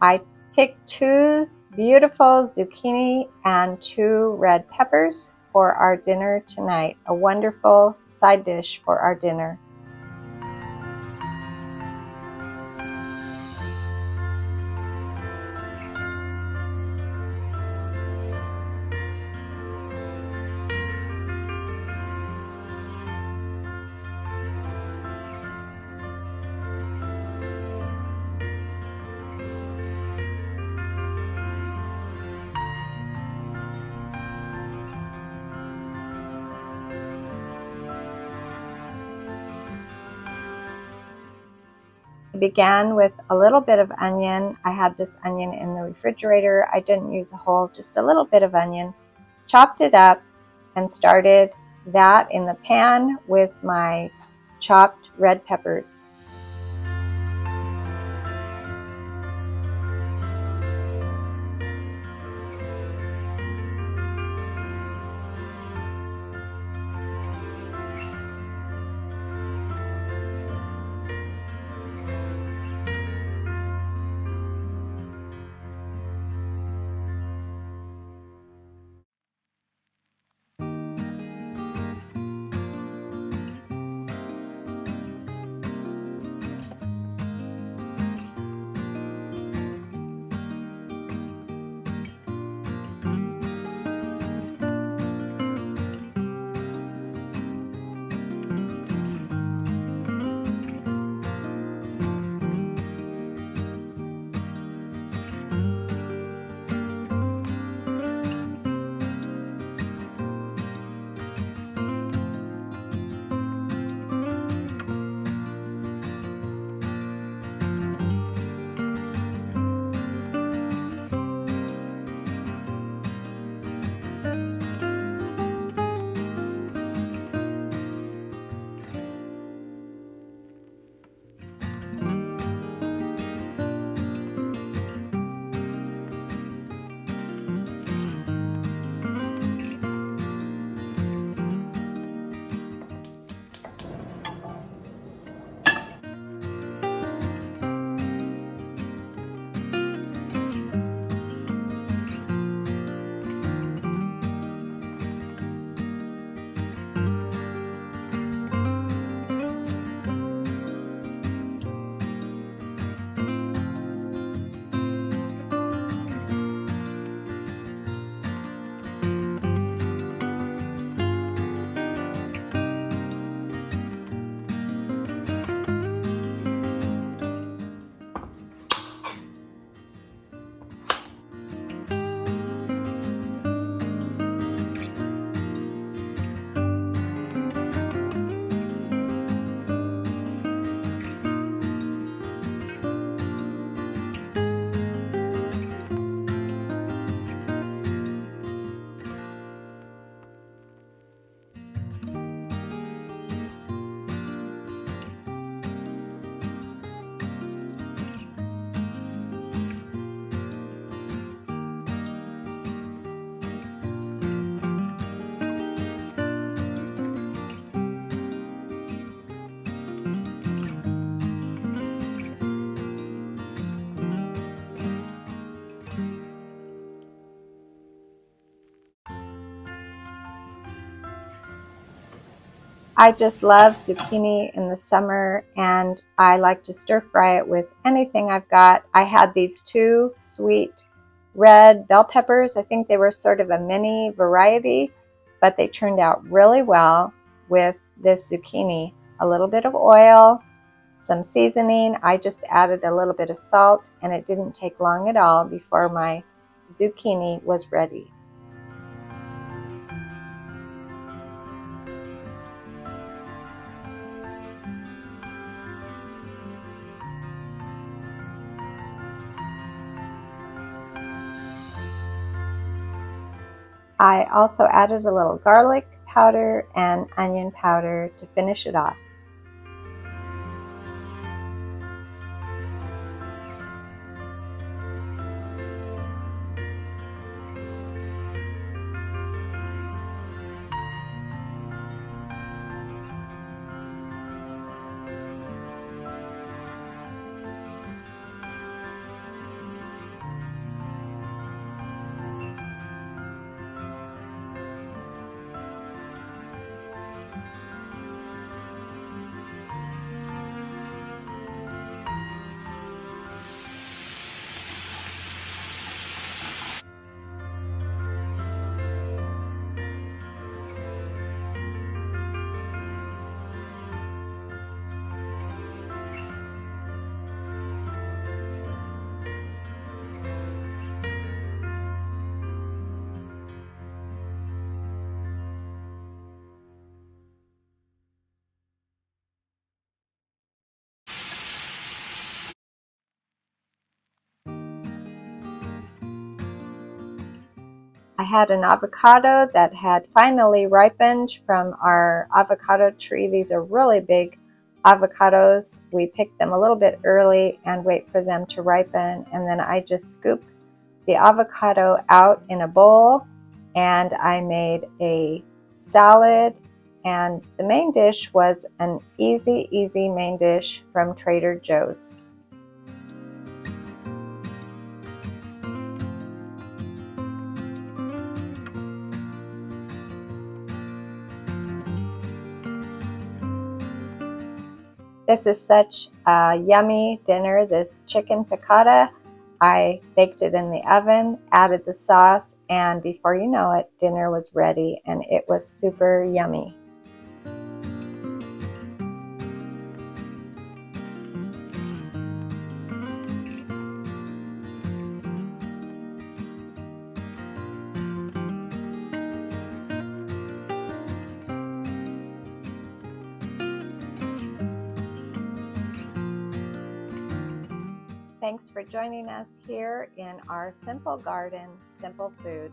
I picked 2 beautiful zucchini and 2 red peppers for our dinner tonight. A wonderful side dish for our dinner. I began with a little bit of onion. I had this onion in the refrigerator. I didn't use a whole, just a little bit of onion. Chopped it up and started that in the pan with my chopped red peppers. I just love zucchini in the summer, and I like to stir fry it with anything I've got. I had these 2 sweet red bell peppers. I think they were sort of a mini variety, but they turned out really well with this zucchini. A little bit of oil, some seasoning. I just added a little bit of salt, and it didn't take long at all before my zucchini was ready. I also added a little garlic powder and onion powder to finish it off. I had an avocado that had finally ripened from our avocado tree. These are really big avocados. We pick them a little bit early and wait for them to ripen, and then I just scoop the avocado out in a bowl, and I made a salad, and the main dish was an easy main dish from Trader Joe's. This is such a yummy dinner, this chicken piccata. I baked it in the oven, added the sauce, and before you know it, dinner was ready, and it was super yummy. Thanks for joining us here in our simple garden, simple food.